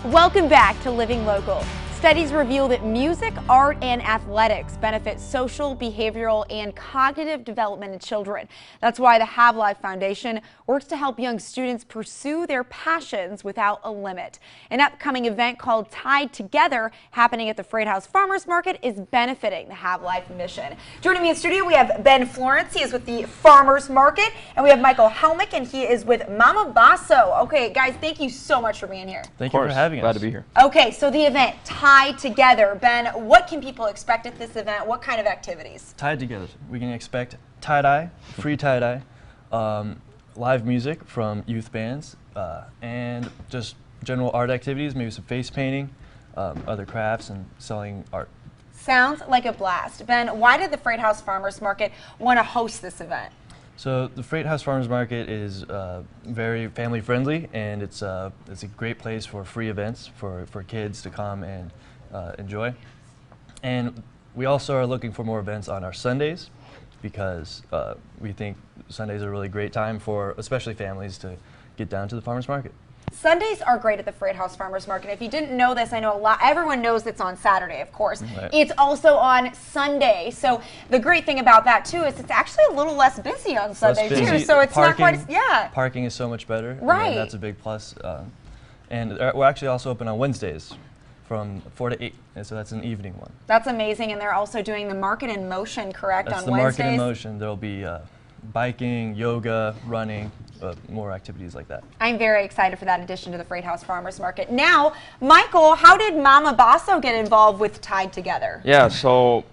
Welcome back to Living Local. Studies reveal that music, art, and athletics benefit social, behavioral, and cognitive development in children. That's why the HAVLife Foundation works to help young students pursue their passions without a limit. An upcoming event called Tyed Together, happening at the Freight House Farmers Market, is benefiting the HAVLife mission. Joining me in studio, we have Ben Florence. He is with the Farmers Market, and we have Michael Helmich, and he is with Mama Bosso. Okay, guys, thank you so much for being here. Thank you for having us. Glad to be here. Okay, so the event, Tyed Together. Ben, what can people expect at this event? What kind of activities? Tied Together. We can expect tie-dye, free tie-dye, live music from youth bands, and just general art activities, maybe some face painting, other crafts, and selling art. Sounds like a blast. Ben, why did the Freight House Farmers Market want to host this event? So the Freight House Farmers Market is very family friendly, and it's a great place for free events for kids to come and enjoy. And we also are looking for more events on our Sundays, because we think Sundays are a really great time for especially families to get down to the farmers market. Sundays are great at the Freight House Farmers Market. If you didn't know this, I know everyone knows it's on Saturday, of course. Right. It's also on Sunday. So the great thing about that too is it's actually a little less busy on Sunday too. So it's not quite as, yeah. Parking is so much better. Right. And that's a big plus. And we're actually also open on Wednesdays from 4 to 8, and so that's an evening one. That's amazing, and they're also doing the Market in Motion, correct, That's on the Wednesdays? Market in Motion. There'll be biking, yoga, running, more activities like that. I'm very excited for that addition to the Freight House Farmers Market. Now, Michael, how did Mama Bosso get involved with Tyed Together? Yeah, so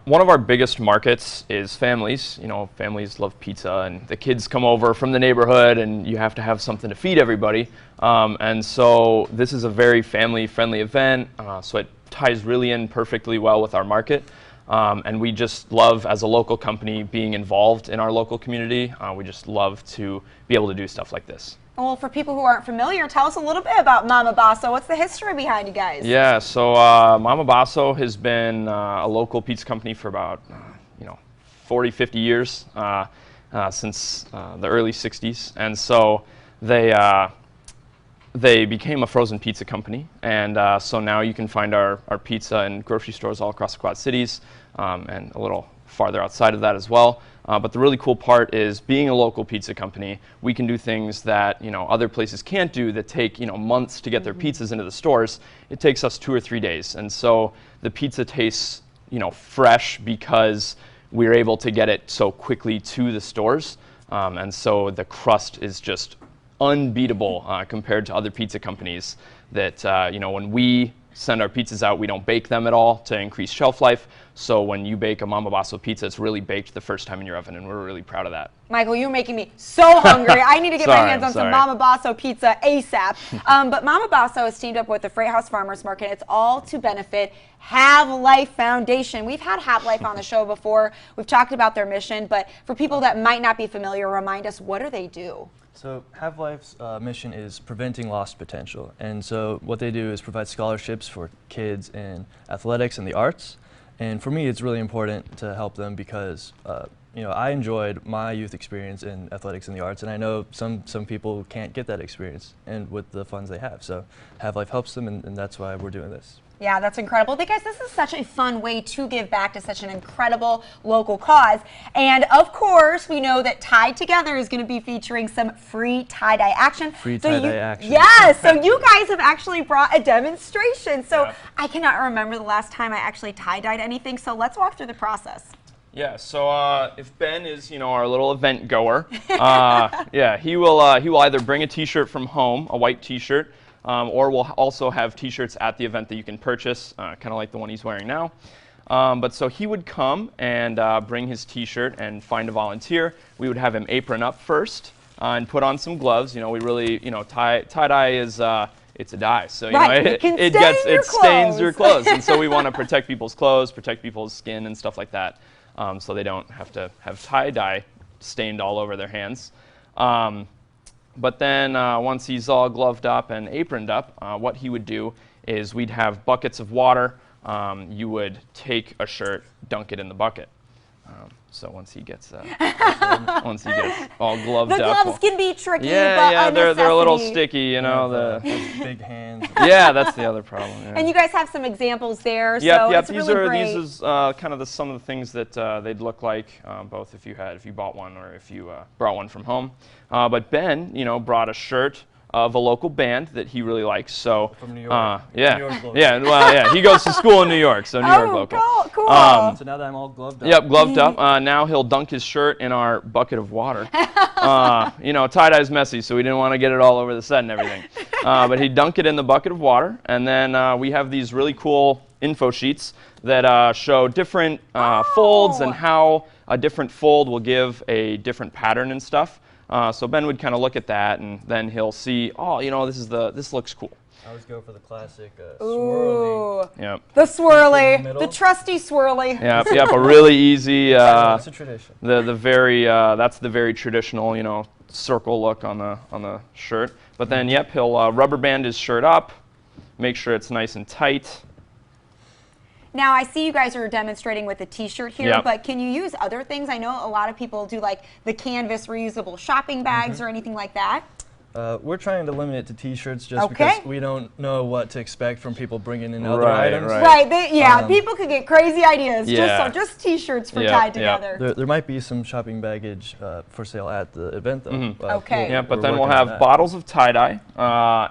one of our biggest markets is families. You know, families love pizza, and the kids come over from the neighborhood, and you have to have something to feed everybody. And so this is a very family-friendly event, so it ties really in perfectly well with our market. And we just love, as a local company, being involved in our local community. We just love to be able to do stuff like this. Well, for people who aren't familiar, tell us a little bit about Mama Bosso. What's the history behind you guys? Yeah, so Mama Bosso has been a local pizza company for about 40, 50 years, since the early 60s. And so they became a frozen pizza company, and so now you can find our pizza in grocery stores all across the Quad Cities, and a little farther outside of that as well. But the really cool part is, being a local pizza company, we can do things that other places can't do, that take months to get their pizzas into the stores. It takes us 2 or 3 days, and so the pizza tastes fresh because we're able to get it so quickly to the stores, and so the crust is just unbeatable compared to other pizza companies that when we send our pizzas out, we don't bake them at all to increase shelf life. So when you bake a Mama Bosso pizza, it's really baked the first time in your oven, and we're really proud of that. Michael, you're making me so hungry. I need to get my hands on some Mama Bosso pizza ASAP. But Mama Bosso has teamed up with the Freight House Farmers Market. It's all to benefit HAVLife Foundation. We've had HAVLife on the show before. We've talked about their mission, but for people that might not be familiar, remind us, what do they do? So HAVLife's mission is preventing lost potential, and so what they do is provide scholarships for kids in athletics and the arts. And for me, it's really important to help them because I enjoyed my youth experience in athletics and the arts, and I know some people can't get that experience and with the funds they have. So HAVLife helps them, and that's why we're doing this. Yeah, that's incredible. Guys, this is such a fun way to give back to such an incredible local cause. And of course, we know that Tyed Together is going to be featuring some free tie-dye action. Free tie-dye action. Yes, so you guys have actually brought a demonstration. So yeah. I cannot remember the last time I actually tie-dyed anything, so let's walk through the process. Yeah, so if Ben is, our little event goer, yeah, he will either bring a t-shirt from home, a white t-shirt, or we'll also have t-shirts at the event that you can purchase, kind of like the one he's wearing now. But so he would come and bring his t-shirt and find a volunteer. We would have him apron up first and put on some gloves. We really, tie-dye is, it's a dye, so it stains your clothes, and so we want to protect people's clothes, protect people's skin and stuff like that, so they don't have to have tie-dye stained all over their hands. But then once he's all gloved up and aproned up, what he would do is we'd have buckets of water. You would take a shirt, dunk it in the bucket. So once he gets all gloved The up. gloves can be tricky, Yeah, but they're a little sticky, you know. Those big hands. Yeah, that's the other problem. Yeah. And you guys have some examples there, Yep, so yep. it's really great. These is kind of some of the things that they'd look like, both if you bought one or if you brought one from home. But Ben, brought a shirt of a local band that he really likes. So from New York. Yeah, New York local. yeah. Well, yeah. He goes to school in New York, so New York local. Cool. So now that I'm all gloved up. Yep, gloved up. Now he'll dunk his shirt in our bucket of water. Tie-dye's messy, so we didn't want to get it all over the set and everything. But he'd dunk it in the bucket of water, and then we have these really cool info sheets that show different folds and how a different fold will give a different pattern and stuff. So Ben would kind of look at that, and then he'll see, this looks cool. I always go for the classic swirly. Yep. The swirly, the trusty swirly. Yep. A really easy. It's a tradition. That's the very traditional, circle look on the shirt. But then, yep, he'll rubber band his shirt up, make sure it's nice and tight. Now, I see you guys are demonstrating with the t-shirt here, Yep. but can you use other things? I know a lot of people do like the canvas reusable shopping bags or anything like that. We're trying to limit it to t-shirts just because we don't know what to expect from people bringing in other items. Right, people could get crazy ideas. Yeah. Just t-shirts for Tied Together. There might be some shopping baggage for sale at the event, though. Okay. Yeah, but then we'll have bottles of tie-dye,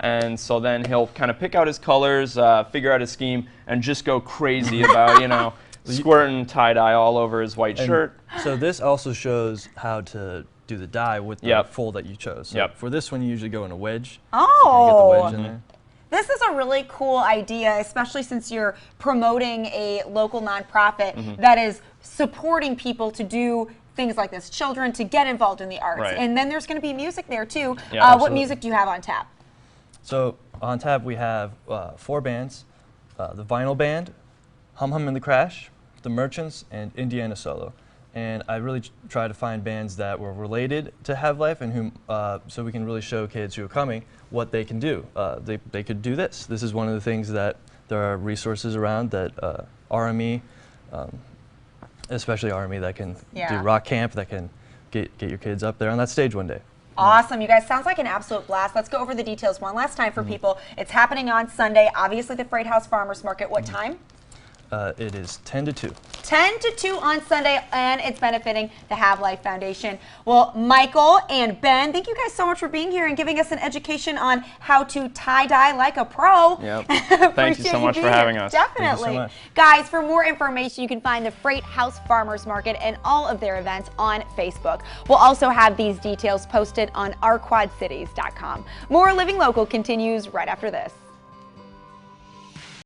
and so then he'll kind of pick out his colors, figure out his scheme, and just go crazy about, squirting tie-dye all over his white shirt. So this also shows how to do the dye with the fold that you chose. So for this one, you usually go in a wedge. Oh. So you can get the wedge in there. This is a really cool idea, especially since you're promoting a local nonprofit that is supporting people to do things like this, children to get involved in the arts. Right. And then there's going to be music there too. Yeah, what music do you have on tap? So on tap we have 4 bands, the Vinyl Band, Hum Hum and the Crash, the Merchants, and Indiana Solo. And I really try to find bands that were related to HAVLife and whom, so we can really show kids who are coming what they can do. They could do this. This is one of the things that there are resources around that RME, especially RME, that can do rock camp, that can get your kids up there on that stage one day. Awesome. You guys, sounds like an absolute blast. Let's go over the details one last time for people. It's happening on Sunday, obviously the Freight House Farmers Market. What time? It is 10 to 2. 10 to 2 on Sunday, and it's benefiting the HAVLife Foundation. Well, Michael and Ben, thank you guys so much for being here and giving us an education on how to tie-dye like a pro. Yep. Thank you so much for having us. Definitely. Thank you so much. Guys, for more information, you can find the Freight House Farmers Market and all of their events on Facebook. We'll also have these details posted on ourquadcities.com. More Living Local continues right after this.